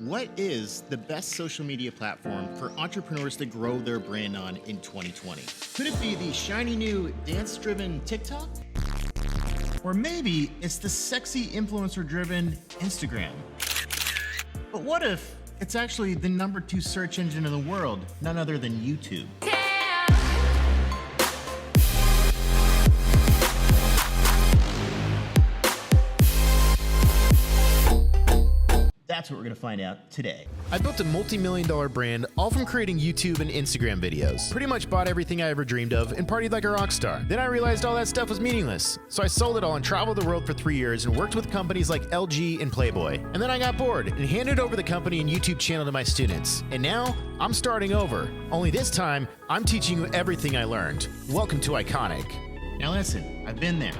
What is the best social media platform for entrepreneurs to grow their brand on in 2020? Could it be the shiny new dance-driven TikTok? Or maybe it's the sexy influencer-driven Instagram? But what if it's actually the #2 search engine in the world, none other than YouTube? That's what we're gonna find out today. I built a multi-million-dollar brand all from creating YouTube and Instagram videos. Pretty much bought everything I ever dreamed of and partied like a rock star. Then I realized all that stuff was meaningless. So I sold it all and traveled the world for 3 years and worked with companies like LG and Playboy. And then I got bored and handed over the company and YouTube channel to my students. And now I'm starting over. Only this time, I'm teaching you everything I learned. Welcome to Iconic. Now listen, I've been there.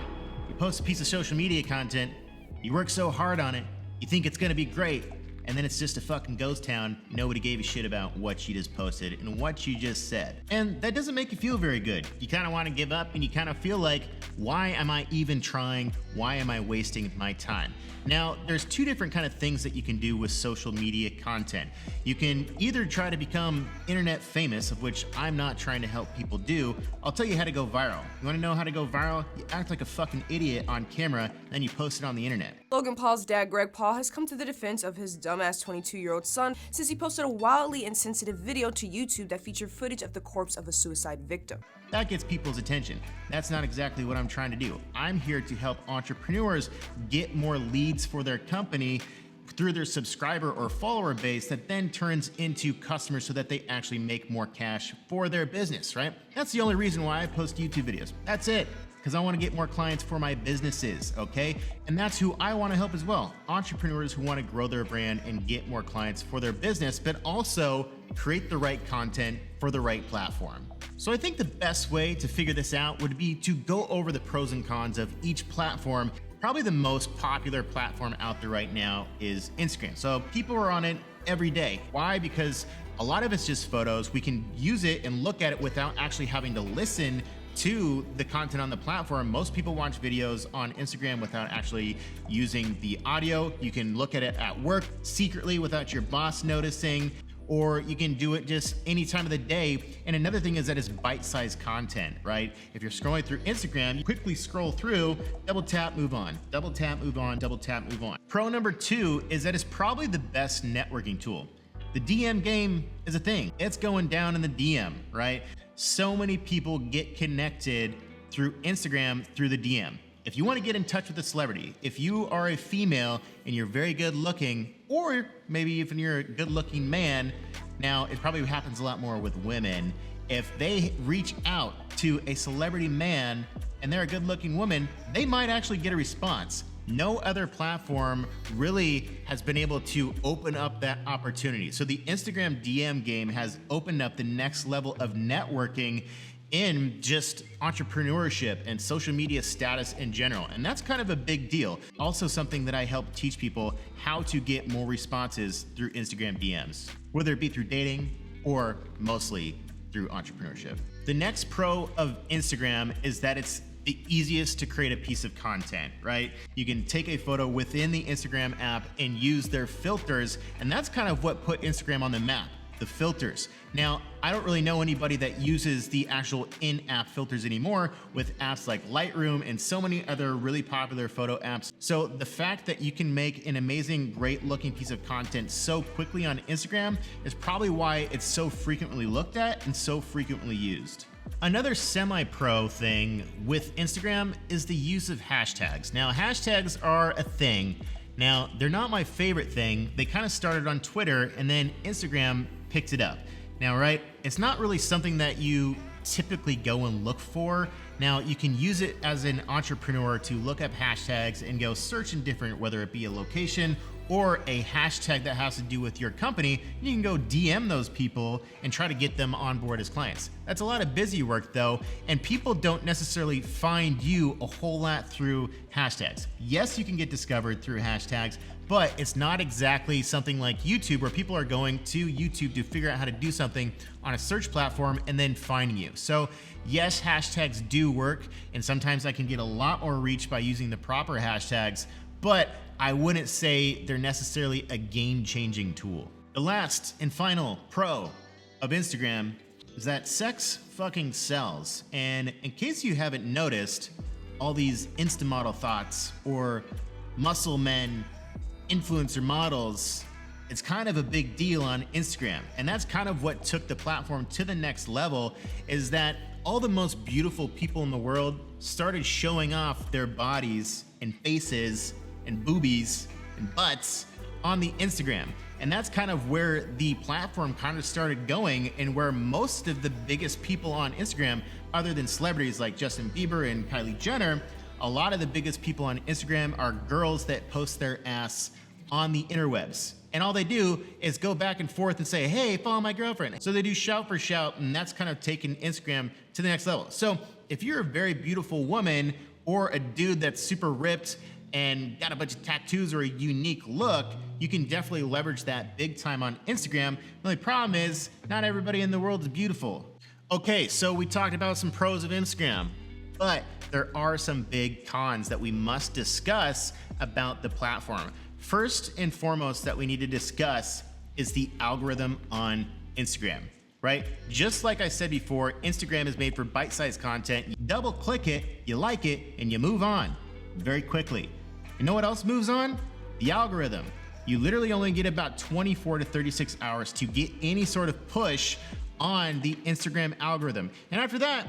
You post a piece of social media content, you work so hard on it, you think it's gonna be great, and then it's just a fucking ghost town. Nobody gave a shit about what you just posted and what you just said. And that doesn't make you feel very good. You kind of want to give up and you kind of feel like, why am I even trying? Why am I wasting my time? Now, there's two different kind of things that you can do with social media content. You can either try to become internet famous, of which I'm not trying to help people do. I'll tell you how to go viral. You want to know how to go viral? You act like a fucking idiot on camera, then you post it on the internet. Logan Paul's dad, Greg Paul, has come to the defense of his dumbass 22-year-old son since he posted a wildly insensitive video to YouTube that featured footage of the corpse of a suicide victim. That gets people's attention. That's not exactly what I'm trying to do. I'm here to help entrepreneurs get more leads for their company through their subscriber or follower base that then turns into customers so that they actually make more cash for their business, right? That's the only reason why I post YouTube videos. That's it. Because I want to get more clients for my businesses, okay? And that's who I want to help as well. Entrepreneurs who want to grow their brand and get more clients for their business, but also create the right content for the right platform. So I think the best way to figure this out would be to go over the pros and cons of each platform. Probably the most popular platform out there right now is Instagram. So people are on it every day. Why? Because a lot of it's just photos. We can use it and look at it without actually having to listen to the content on the platform. Most people watch videos on Instagram without actually using the audio. You can look at it at work secretly without your boss noticing, or you can do it just any time of the day. And another thing is that it's bite-sized content, right? If you're scrolling through Instagram, you quickly scroll through, double tap, move on, double tap, move on, double tap, move on. Pro number 2 is that it's probably the best networking tool. The DM game is a thing. It's going down in the DM, right? So many people get connected through Instagram through the DM. If you want to get in touch with a celebrity, if you are a female and you're very good looking, or maybe even you're a good looking man, now it probably happens a lot more with women. If they reach out to a celebrity man and they're a good looking woman, they might actually get a response. No other platform really has been able to open up that opportunity. So the Instagram DM game has opened up the next level of networking in just entrepreneurship and social media status in general. And that's kind of a big deal. Also something that I help teach people how to get more responses through Instagram DMs, whether it be through dating or mostly through entrepreneurship. The next pro of Instagram is that it's the easiest to create a piece of content, right? You can take a photo within the Instagram app and use their filters, and that's kind of what put Instagram on the map, the filters. Now, I don't really know anybody that uses the actual in-app filters anymore with apps like Lightroom and so many other really popular photo apps. So the fact that you can make an amazing, great looking piece of content so quickly on Instagram is probably why it's so frequently looked at and so frequently used. Another semi-pro thing with Instagram is the use of hashtags. Now, hashtags are a thing. Now, they're not my favorite thing. They kind of started on Twitter and then Instagram picked it up. Now, right, it's not really something that you typically go and look for. Now, you can use it as an entrepreneur to look up hashtags and go search in different, whether it be a location or a hashtag that has to do with your company. You can go DM those people and try to get them on board as clients. That's a lot of busy work though, and people don't necessarily find you a whole lot through hashtags. Yes, you can get discovered through hashtags, but it's not exactly something like YouTube where people are going to YouTube to figure out how to do something on a search platform and then finding you. So yes, hashtags do work, and sometimes I can get a lot more reach by using the proper hashtags, but I wouldn't say they're necessarily a game-changing tool. The last and final pro of Instagram is that sex fucking sells. And in case you haven't noticed, all these Insta model thoughts or muscle men, influencer models, it's kind of a big deal on Instagram. And that's kind of what took the platform to the next level, is that all the most beautiful people in the world started showing off their bodies and faces and boobies and butts on the Instagram. And that's kind of where the platform kind of started going, and where most of the biggest people on Instagram, other than celebrities like Justin Bieber and Kylie Jenner, a lot of the biggest people on Instagram are girls that post their ass on the interwebs. And all they do is go back and forth and say, hey, follow my girlfriend. So they do shout for shout, and that's kind of taken Instagram to the next level. So if you're a very beautiful woman or a dude that's super ripped and got a bunch of tattoos or a unique look, you can definitely leverage that big time on Instagram. The only problem is not everybody in the world is beautiful. Okay, so we talked about some pros of Instagram, but there are some big cons that we must discuss about the platform. First and foremost that we need to discuss is the algorithm on Instagram, right? Just like I said before, Instagram is made for bite-sized content. You double click it, you like it, and you move on very quickly. You know what else moves on? The algorithm. You literally only get about 24 to 36 hours to get any sort of push on the Instagram algorithm. And after that,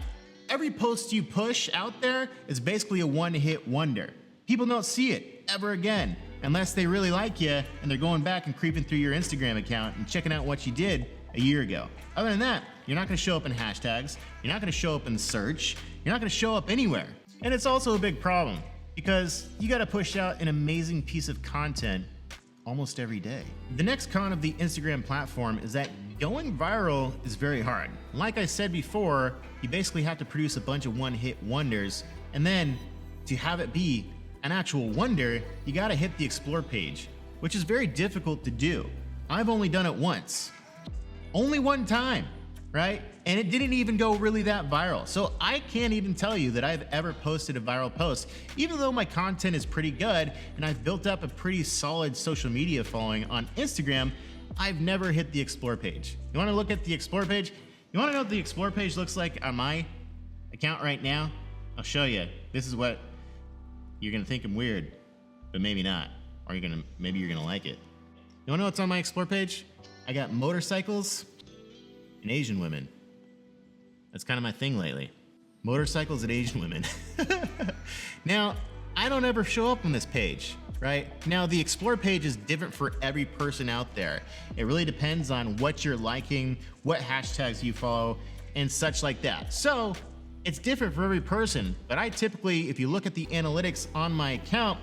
every post you push out there is basically a one-hit wonder. People don't see it ever again, unless they really like you and they're going back and creeping through your Instagram account and checking out what you did a year ago. Other than that, you're not gonna show up in hashtags, you're not gonna show up in search, you're not gonna show up anywhere. And it's also a big problem because you gotta push out an amazing piece of content almost every day. The next con of the Instagram platform is that going viral is very hard. Like I said before, you basically have to produce a bunch of one-hit wonders, and then to have it be an actual wonder, you gotta hit the explore page, which is very difficult to do. I've only done it once. Only one time, right? And it didn't even go really that viral. So I can't even tell you that I've ever posted a viral post, even though my content is pretty good and I've built up a pretty solid social media following on Instagram. I've never hit the explore page. You wanna look at the explore page? You wanna know what the explore page looks like on my account right now? I'll show you. This is what you're gonna think I'm weird, but maybe not. Or maybe you're gonna like it. You wanna know what's on my explore page? I got motorcycles and Asian women. That's kind of my thing lately. Motorcycles and Asian women. Now, I don't ever show up on this page, right? Now, the explore page is different for every person out there. It really depends on what you're liking, what hashtags you follow, and such like that. So, it's different for every person, but I typically, if you look at the analytics on my account,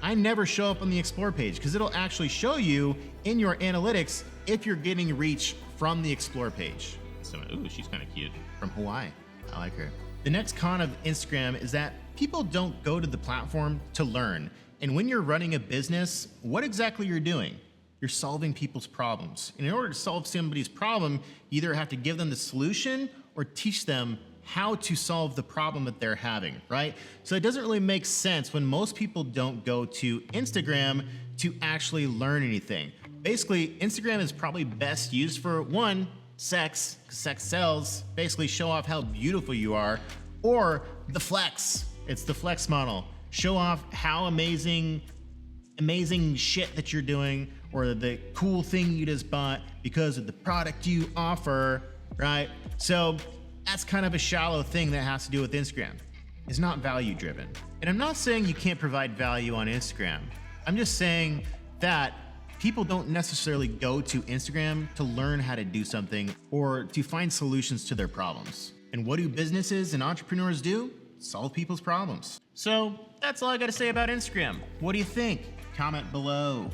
I never show up on the explore page because it'll actually show you in your analytics if you're getting reach from the explore page. So, ooh, she's kind of cute. From Hawaii. I like her. The next con of Instagram is that people don't go to the platform to learn. And when you're running a business, what exactly you're doing? You're solving people's problems. And in order to solve somebody's problem, you either have to give them the solution or teach them how to solve the problem that they're having, right? So it doesn't really make sense when most people don't go to Instagram to actually learn anything. Basically, Instagram is probably best used for one, sex, 'cause sex sells, basically show off how beautiful you are, or the flex. It's the flex model. Show off how amazing shit that you're doing, or the cool thing you just bought because of the product you offer, right? So that's kind of a shallow thing that has to do with Instagram. It's not value driven. And I'm not saying you can't provide value on Instagram. I'm just saying that people don't necessarily go to Instagram to learn how to do something or to find solutions to their problems. And what do businesses and entrepreneurs do? Solve people's problems. So that's all I gotta say about Instagram. What do you think? Comment below.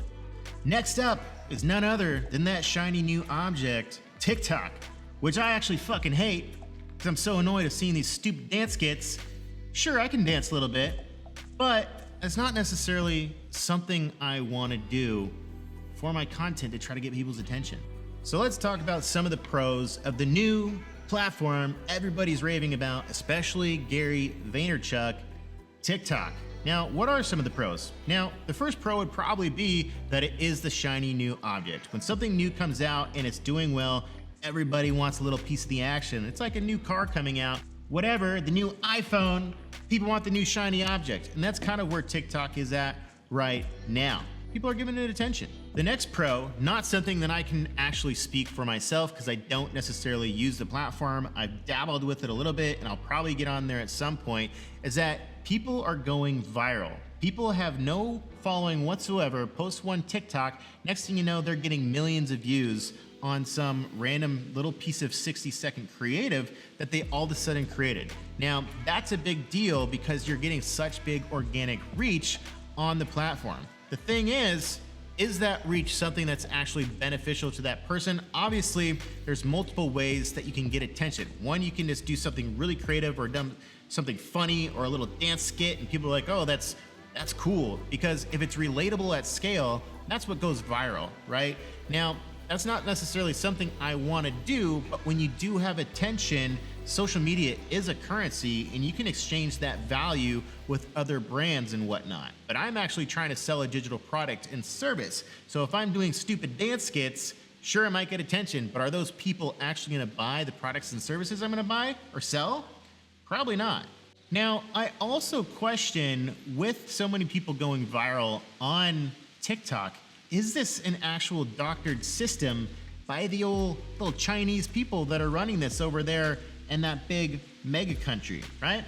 Next up is none other than that shiny new object, TikTok, which I actually fucking hate because I'm so annoyed of seeing these stupid dance skits. Sure, I can dance a little bit, but it's not necessarily something I wanna do for my content to try to get people's attention. So let's talk about some of the pros of the new platform everybody's raving about, especially Gary Vaynerchuk, TikTok. Now, what are some of the pros? Now, the first pro would probably be that it is the shiny new object. When something new comes out and it's doing well, everybody wants a little piece of the action. It's like a new car coming out, whatever, the new iPhone, people want the new shiny object. And that's kind of where TikTok is at right now. People are giving it attention. The next pro, not something that I can actually speak for myself because I don't necessarily use the platform. I've dabbled with it a little bit and I'll probably get on there at some point, is that people are going viral. People have no following whatsoever, post one TikTok, next thing you know, they're getting millions of views on some random little piece of 60-second creative that they all of a sudden created. Now, that's a big deal because you're getting such big organic reach on the platform. The thing is that reach something that's actually beneficial to that person? Obviously, there's multiple ways that you can get attention. One, you can just do something really creative or something funny or a little dance skit and people are like, oh, that's cool. Because if it's relatable at scale, that's what goes viral, right? Now, that's not necessarily something I want to do, but when you do have attention, social media is a currency and you can exchange that value with other brands and whatnot. But I'm actually trying to sell a digital product and service. So if I'm doing stupid dance skits, sure, I might get attention, but are those people actually going to buy the products and services I'm going to buy or sell? Probably not. Now, I also question, with so many people going viral on TikTok, is this an actual doctored system by the old little Chinese people that are running this over there in that big mega country, right?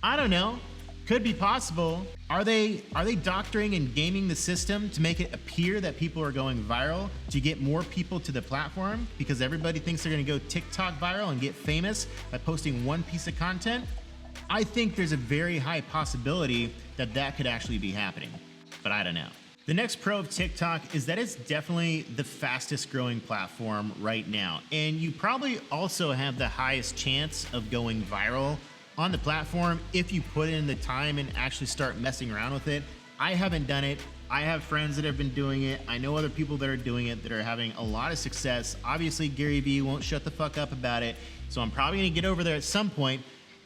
I don't know. Could be possible. Are they doctoring and gaming the system to make it appear that people are going viral to get more people to the platform because everybody thinks they're gonna go TikTok viral and get famous by posting one piece of content? I think there's a very high possibility that that could actually be happening, but I don't know. The next pro of TikTok is that it's definitely the fastest growing platform right now. And you probably also have the highest chance of going viral on the platform if you put in the time and actually start messing around with it. I haven't done it. I have friends that have been doing it. I know other people that are doing it that are having a lot of success. Obviously, Gary Vee won't shut the fuck up about it. So I'm probably gonna get over there at some point.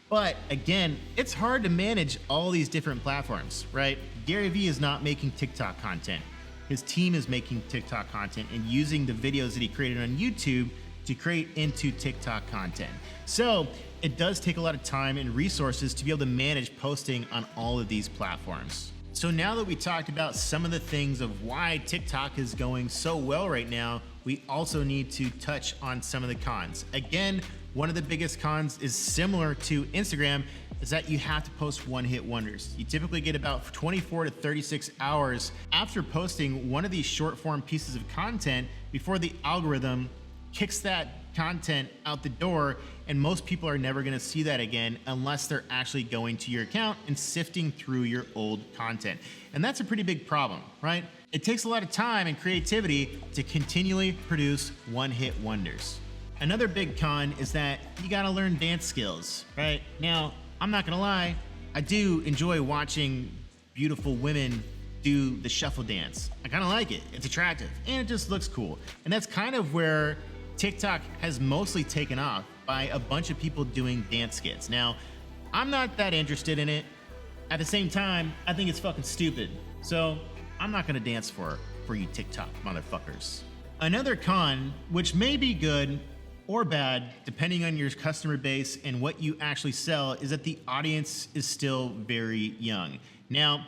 But again, it's hard to manage all these different platforms, right? Gary Vee is not making TikTok content. His team is making TikTok content and using the videos that he created on YouTube to create into TikTok content. So it does take a lot of time and resources to be able to manage posting on all of these platforms. So now that we talked about some of the things of why TikTok is going so well right now, we also need to touch on some of the cons. Again, one of the biggest cons is similar to Instagram, is that you have to post one-hit wonders. You typically get about 24 to 36 hours after posting one of these short-form pieces of content before the algorithm kicks that content out the door, and most people are never gonna see that again unless they're actually going to your account and sifting through your old content. And that's a pretty big problem, right? It takes a lot of time and creativity to continually produce one-hit wonders. Another big con is that you gotta learn dance skills, right? Now, I'm not gonna lie, I do enjoy watching beautiful women do the shuffle dance. I kinda like it, it's attractive, and it just looks cool. And that's kind of where TikTok has mostly taken off, by a bunch of people doing dance skits. Now, I'm not that interested in it. At the same time, I think it's fucking stupid. So I'm not gonna dance for you TikTok motherfuckers. Another con, which may be good or bad, depending on your customer base and what you actually sell, is that the audience is still very young. Now,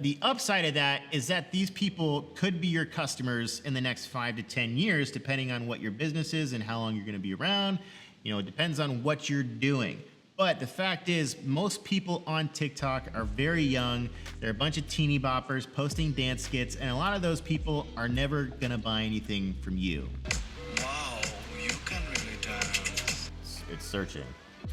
the upside of that is that these people could be your customers in the next 5 to 10 years, depending on what your business is and how long you're gonna be around. You know, it depends on what you're doing. But the fact is, most people on TikTok are very young. They're a bunch of teeny boppers posting dance skits, and a lot of those people are never gonna buy anything from you. Wow, you can really dance. It's searching.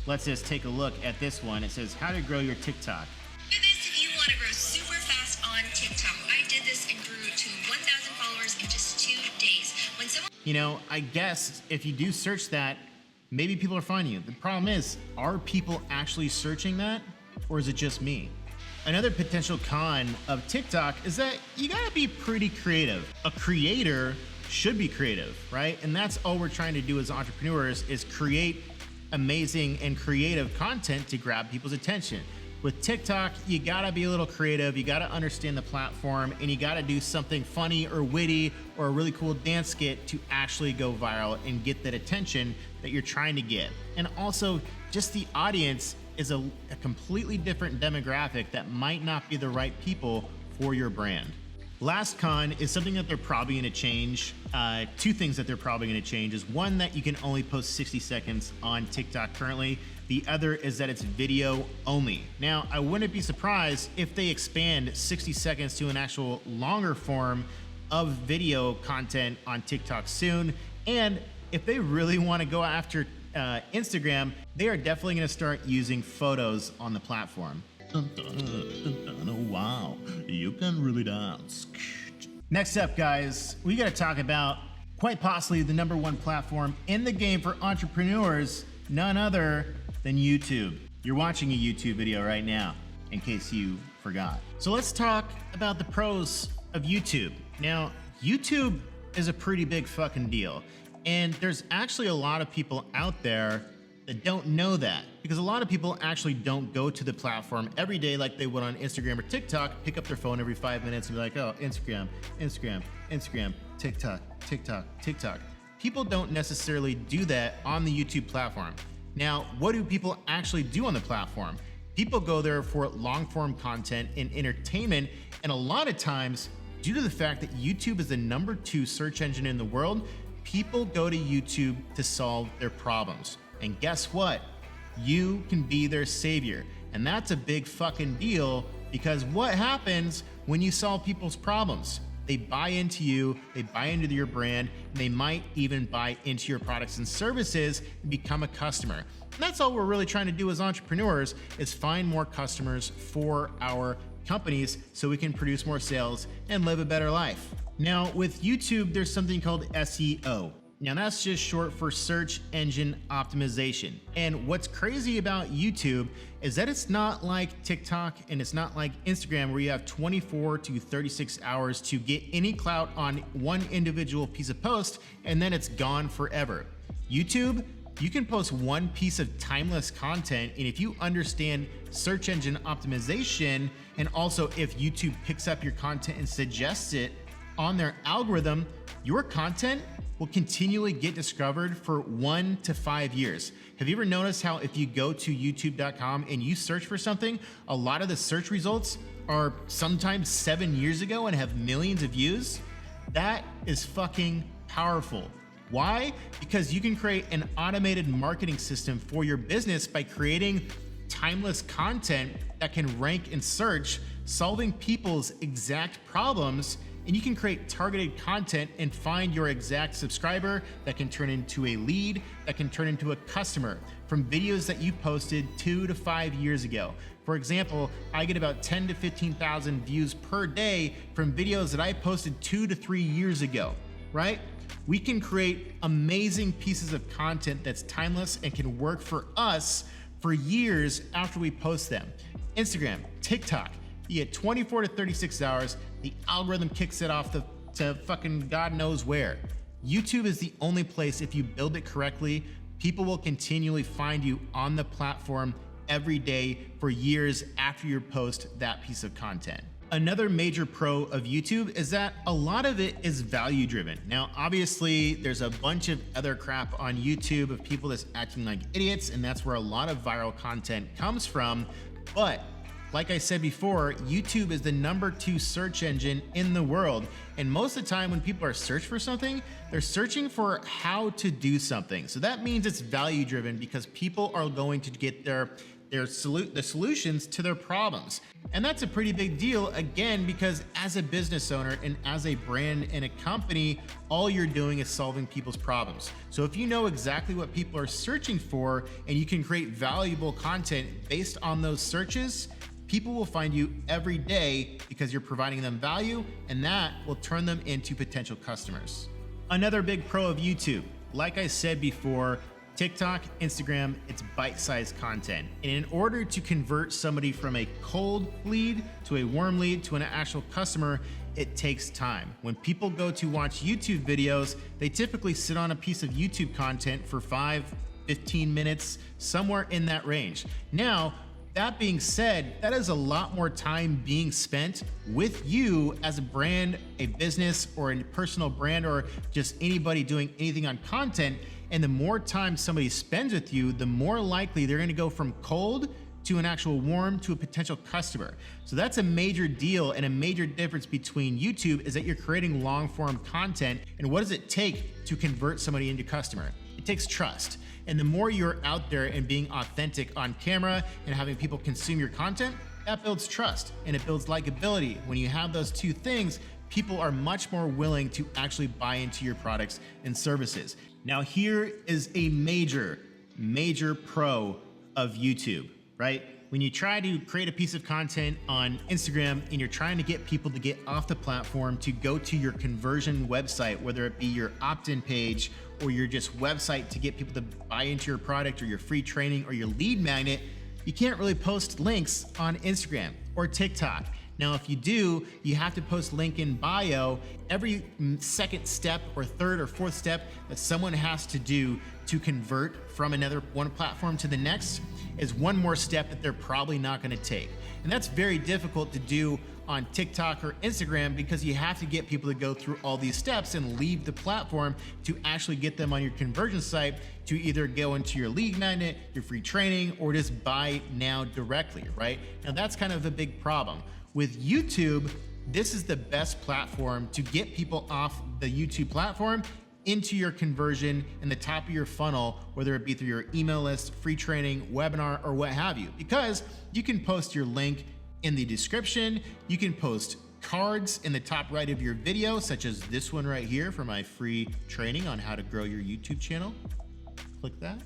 Let's just take a look at this one. It says, how to grow your TikTok. Do this if you want to grow super fast on TikTok. I did this and grew to 1,000 followers in just 2 days. When someone... You know, I guess if you do search that, maybe people are finding you. The problem is, are people actually searching that, or is it just me? Another potential con of TikTok is that you gotta be pretty creative. A creator should be creative, right? And that's all we're trying to do as entrepreneurs, is create amazing and creative content to grab people's attention. With TikTok, you gotta be a little creative, you gotta understand the platform, and you gotta do something funny or witty or a really cool dance skit to actually go viral and get that attention that you're trying to get. And also, just the audience is a completely different demographic that might not be the right people for your brand. Last con is something that they're probably gonna change. Two things that they're probably gonna change is one, that you can only post 60 seconds on TikTok currently. The other is that it's video only. Now, I wouldn't be surprised if they expand 60 seconds to an actual longer form of video content on TikTok soon. And if they really wanna go after Instagram, they are definitely gonna start using photos on the platform. Wow, you can really dance. Next up, guys, we gotta talk about quite possibly the #1 platform in the game for entrepreneurs, none other than YouTube. You're watching a YouTube video right now, in case you forgot. So let's talk about the pros of YouTube. Now, YouTube is a pretty big fucking deal. And there's actually a lot of people out there that don't know that, because a lot of people actually don't go to the platform every day like they would on Instagram or TikTok, pick up their phone every 5 minutes and be like, oh, Instagram, TikTok. People don't necessarily do that on the YouTube platform. Now, what do people actually do on the platform? People go there for long form content and entertainment, and a lot of times, due to the fact that YouTube is the #2 search engine in the world, people go to YouTube to solve their problems. And guess what? You can be their savior. And that's a big fucking deal, because what happens when you solve people's problems? They buy into you, they buy into your brand, and they might even buy into your products and services and become a customer. And that's all we're really trying to do as entrepreneurs, is find more customers for our companies so we can produce more sales and live a better life. Now, with YouTube, there's something called SEO. Now, that's just short for search engine optimization. And what's crazy about YouTube is that it's not like TikTok and it's not like Instagram, where you have 24 to 36 hours to get any clout on one individual piece of post and then it's gone forever. YouTube, you can post one piece of timeless content, and if you understand search engine optimization, and also if YouTube picks up your content and suggests it on their algorithm, your content will continually get discovered for 1 to 5 years. Have you ever noticed how if you go to youtube.com and you search for something, a lot of the search results are sometimes 7 years ago and have millions of views? That is fucking powerful. Why? Because you can create an automated marketing system for your business by creating timeless content that can rank in search, solving people's exact problems. And you can create targeted content and find your exact subscriber that can turn into a lead, that can turn into a customer from videos that you posted 2 to 5 years ago. For example, I get about 10 to 15,000 views per day from videos that I posted 2 to 3 years ago, right? We can create amazing pieces of content that's timeless and can work for us for years after we post them. Instagram, TikTok, you get 24 to 36 hours, the algorithm kicks it off to fucking God knows where. YouTube is the only place, if you build it correctly, people will continually find you on the platform every day for years after you post that piece of content. Another major pro of YouTube is that a lot of it is value driven. Now, obviously, there's a bunch of other crap on YouTube of people that's acting like idiots, and that's where a lot of viral content comes from. But like I said before, YouTube is the #2 search engine in the world. And most of the time when people are searching for something, they're searching for how to do something. So that means it's value driven, because people are going to get the solutions to their problems. And that's a pretty big deal, again, because as a business owner and as a brand and a company, all you're doing is solving people's problems. So if you know exactly what people are searching for and you can create valuable content based on those searches, people will find you every day because you're providing them value, and that will turn them into potential customers. Another big pro of YouTube, like I said before, TikTok, Instagram, it's bite-sized content. And in order to convert somebody from a cold lead to a warm lead to an actual customer, it takes time. When people go to watch YouTube videos, they typically sit on a piece of YouTube content for 5-15 minutes, somewhere in that range. Now, that being said, that is a lot more time being spent with you as a brand, a business, or a personal brand, or just anybody doing anything on content. And the more time somebody spends with you, the more likely they're gonna go from cold to an actual warm to a potential customer. So that's a major deal, and a major difference between YouTube is that you're creating long form content. And what does it take to convert somebody into customer? It takes trust. And the more you're out there and being authentic on camera and having people consume your content, that builds trust and it builds likability. When you have those two things, people are much more willing to actually buy into your products and services. Now, here is a major pro of YouTube, right? When you try to create a piece of content on Instagram and you're trying to get people to get off the platform to go to your conversion website, whether it be your opt-in page or your just website to get people to buy into your product or your free training or your lead magnet, you can't really post links on Instagram or TikTok. Now, if you do, you have to post link in bio. Every second step or third or fourth step that someone has to do to convert from one platform to the next is one more step that they're probably not gonna take. And that's very difficult to do on TikTok or Instagram because you have to get people to go through all these steps and leave the platform to actually get them on your conversion site to either go into your lead magnet, your free training, or just buy now directly, right? Now that's kind of a big problem. With YouTube, this is the best platform to get people off the YouTube platform into your conversion in the top of your funnel, whether it be through your email list, free training, webinar, or what have you, because you can post your link in the description. You can post cards in the top right of your video, such as this one right here for my free training on how to grow your YouTube channel. Click that.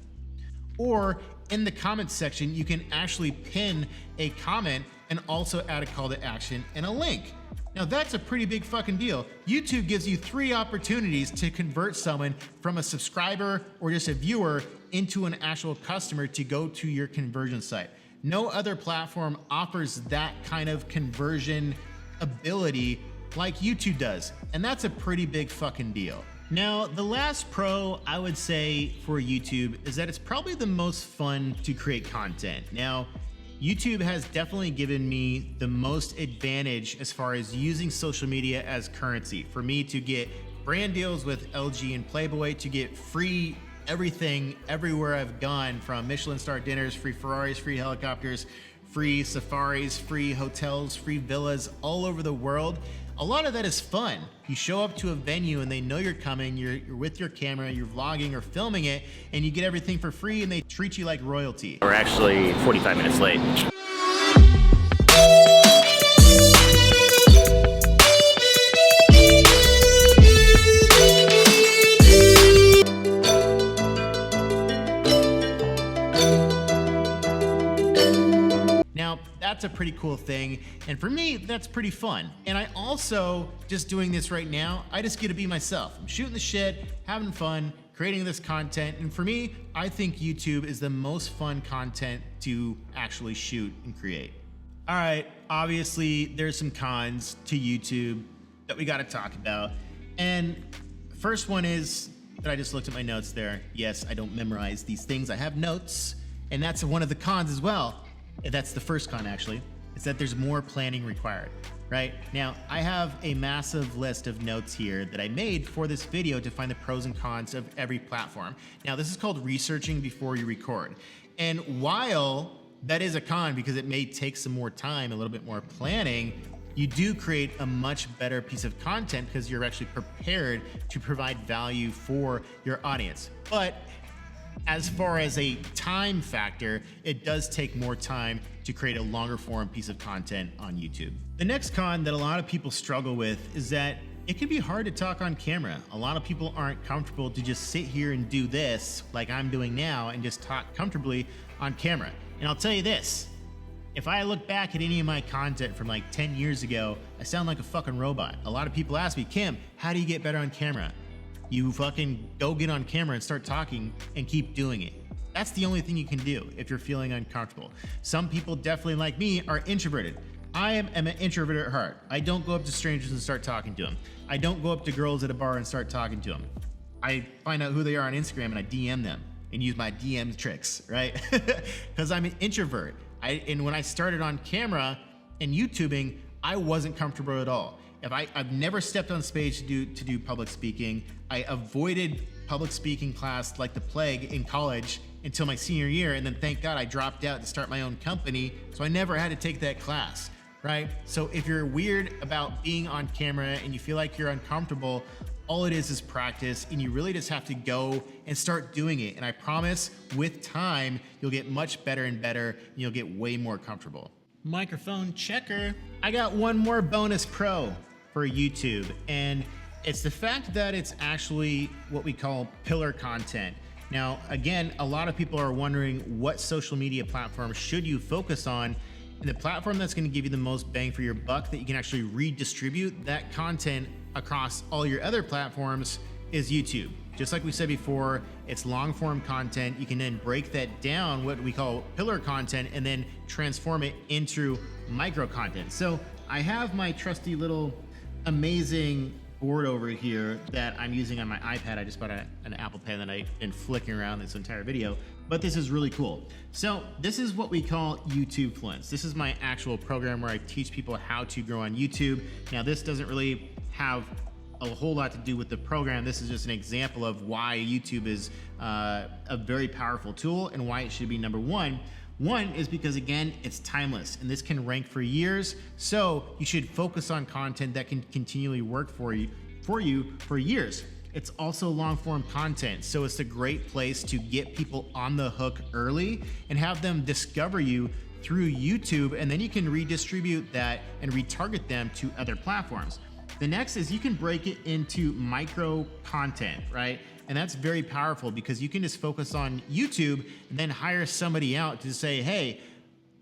Or in the comments section, you can actually pin a comment and also add a call to action and a link. Now that's a pretty big fucking deal. YouTube gives you 3 opportunities to convert someone from a subscriber or just a viewer into an actual customer to go to your conversion site. No other platform offers that kind of conversion ability like YouTube does. And that's a pretty big fucking deal. Now, the last pro I would say for YouTube is that it's probably the most fun to create content. Now, YouTube has definitely given me the most advantage as far as using social media as currency. For me to get brand deals with LG and Playboy, to get free everything everywhere I've gone, from Michelin star dinners, free Ferraris, free helicopters, free safaris, free hotels, free villas all over the world. A lot of that is fun. You show up to a venue and they know you're coming, you're with your camera, you're vlogging or filming it, and you get everything for free and they treat you like royalty. We're actually 45 minutes late. That's a pretty cool thing. And for me, that's pretty fun. And I also, just doing this right now, I just get to be myself. I'm shooting the shit, having fun, creating this content. And for me, I think YouTube is the most fun content to actually shoot and create. All right, obviously there's some cons to YouTube that we gotta talk about. And the first one is that I just looked at my notes there. Yes, I don't memorize these things, I have notes. And that's one of the cons as well. That's the first con actually, is that there's more planning required, right? Now, I have a massive list of notes here that I made for this video to find the pros and cons of every platform. Now, this is called researching before you record. And while that is a con because it may take some more time, a little bit more planning, you do create a much better piece of content because you're actually prepared to provide value for your audience. But as far as a time factor, it does take more time to create a longer form piece of content on YouTube. The next con that a lot of people struggle with is that it can be hard to talk on camera. A lot of people aren't comfortable to just sit here and do this like I'm doing now and just talk comfortably on camera. And I'll tell you this, if I look back at any of my content from like 10 years ago, I sound like a fucking robot. A lot of people ask me, Kim, how do you get better on camera? You fucking go get on camera and start talking and keep doing it. That's the only thing you can do if you're feeling uncomfortable. Some people definitely like me are introverted. I am an introvert at heart. I don't go up to strangers and start talking to them. I don't go up to girls at a bar and start talking to them. I find out who they are on Instagram and I DM them and use my DM tricks, right? Because I'm an introvert. And when I started on camera and YouTubing, I wasn't comfortable at all. I've never stepped on stage to do public speaking. I avoided public speaking class like the plague in college until my senior year, and then thank God I dropped out to start my own company, so I never had to take that class, right? So if you're weird about being on camera and you feel like you're uncomfortable, all it is practice, and you really just have to go and start doing it. And I promise with time, you'll get much better and better, and you'll get way more comfortable. Microphone checker. I got one more bonus pro for YouTube, and it's the fact that it's actually what we call pillar content. Now, again, a lot of people are wondering what social media platform should you focus on, and the platform that's going to give you the most bang for your buck that you can actually redistribute that content across all your other platforms is YouTube. Just like we said before, it's long form content. You can then break that down, what we call pillar content, and then transform it into micro content. So I have my trusty little amazing board over here that I'm using on my iPad. I just bought an Apple Pen that I've been flicking around this entire video, but this is really cool. So this is what we call YouTube Fluence. This is my actual program where I teach people how to grow on YouTube. Now this doesn't really have a whole lot to do with the program. This is just an example of why YouTube is a very powerful tool and why it should be number one. One is because, again, it's timeless and this can rank for years. So you should focus on content that can continually work for you for years. It's also long form content. So it's a great place to get people on the hook early and have them discover you through YouTube. And then you can redistribute that and retarget them to other platforms. The next is you can break it into micro content, right? And that's very powerful because you can just focus on YouTube and then hire somebody out to say, hey,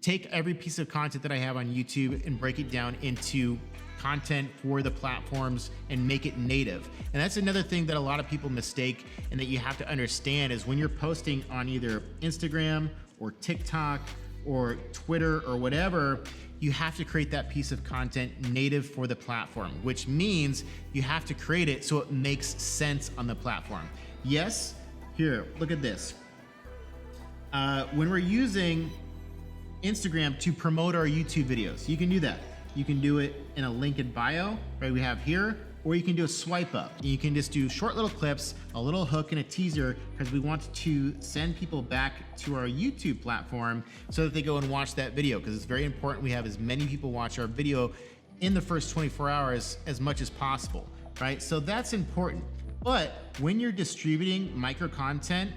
take every piece of content that I have on YouTube and break it down into content for the platforms and make it native. And that's another thing that a lot of people mistake and that you have to understand is when you're posting on either Instagram or TikTok or Twitter or whatever, you have to create that piece of content native for the platform, which means you have to create it so it makes sense on the platform. Yes, here, look at this. When we're using Instagram to promote our YouTube videos, you can do that. You can do it in a link in bio, right? We have here, or you can do a swipe up. You can just do short little clips, a little hook and a teaser, because we want to send people back to our YouTube platform so that they go and watch that video, because it's very important we have as many people watch our video in the first 24 hours as much as possible, right? So that's important. But when you're distributing micro content,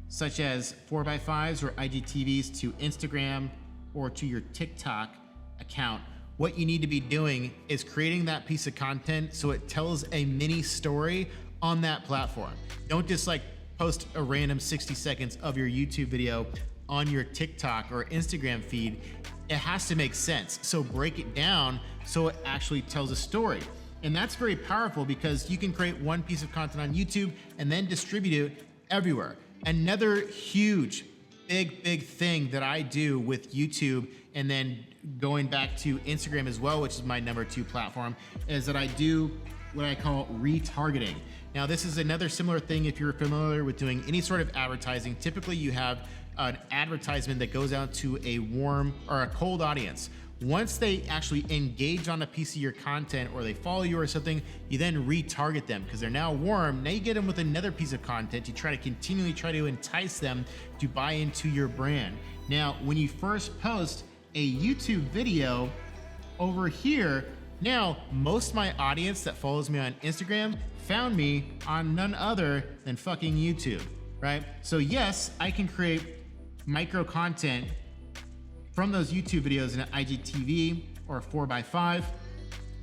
such as 4x5s or IGTVs to Instagram or to your TikTok account, what you need to be doing is creating that piece of content so it tells a mini story on that platform. Don't just like post a random 60 seconds of your YouTube video on your TikTok or Instagram feed. It has to make sense. So break it down so it actually tells a story. And that's very powerful because you can create one piece of content on YouTube and then distribute it everywhere. Another huge, big thing that I do with YouTube and then going back to Instagram as well, which is my number 2 platform, is that I do what I call retargeting. Now, this is another similar thing if you're familiar with doing any sort of advertising. Typically, you have an advertisement that goes out to a warm or a cold audience. Once they actually engage on a piece of your content or they follow you or something, you then retarget them because they're now warm. Now you get them with another piece of content to try to continually entice them to buy into your brand. Now, when you first post a YouTube video over here, now most of my audience that follows me on Instagram found me on none other than fucking YouTube, right? So yes, I can create micro content from those YouTube videos in an IGTV or a 4x5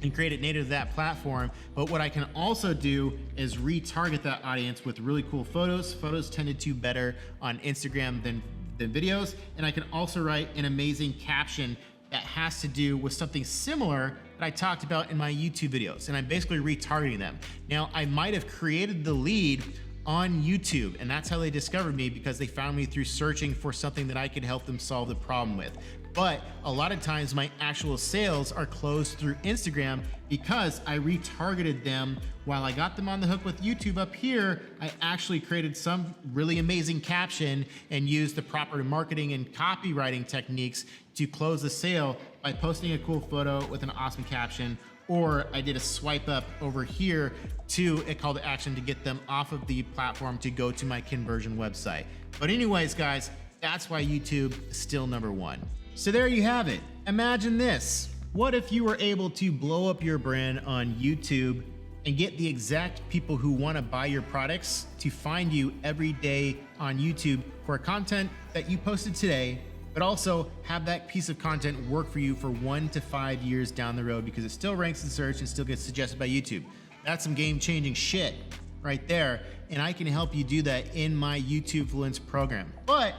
and create it native to that platform. But what I can also do is retarget that audience with really cool photos. Photos tend to do better on Instagram than videos. And I can also write an amazing caption that has to do with something similar that I talked about in my YouTube videos. And I'm basically retargeting them. Now, I might have created the lead on YouTube. And that's how they discovered me, because they found me through searching for something that I could help them solve the problem with. But a lot of times my actual sales are closed through Instagram because I retargeted them. While I got them on the hook with YouTube up here, I actually created some really amazing caption and used the proper marketing and copywriting techniques to close the sale by posting a cool photo with an awesome caption. Or I did a swipe up over here to a call to action to get them off of the platform to go to my conversion website. But anyways, guys, that's why YouTube is still number one. So there you have it. Imagine this. What if you were able to blow up your brand on YouTube and get the exact people who want to buy your products to find you every day on YouTube for content that you posted today, but also have that piece of content work for you for 1 to 5 years down the road, because it still ranks in search and still gets suggested by YouTube. That's some game-changing shit right there, and I can help you do that in my YouTube Fluence program. But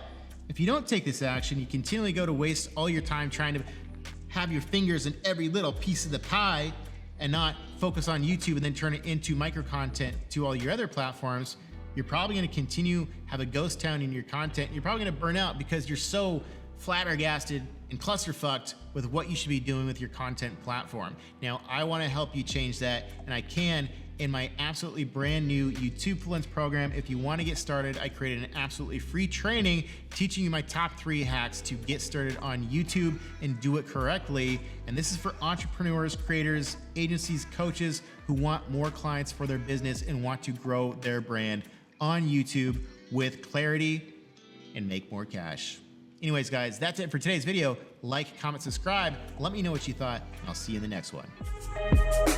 if you don't take this action, you continually go to waste all your time trying to have your fingers in every little piece of the pie and not focus on YouTube and then turn it into micro content to all your other platforms. You're probably going to continue have a ghost town in your content. You're probably going to burn out because you're so flabbergasted and clusterfucked with what you should be doing with your content platform. Now, I want to help you change that, and I can in my absolutely brand new YouTube Fluence program. If you want to get started, I created an absolutely free training teaching you my top 3 hacks to get started on YouTube and do it correctly. And this is for entrepreneurs, creators, agencies, coaches who want more clients for their business and want to grow their brand on YouTube with clarity and make more cash. Anyways, guys, that's it for today's video. Like, comment, subscribe. Let me know what you thought, and I'll see you in the next one.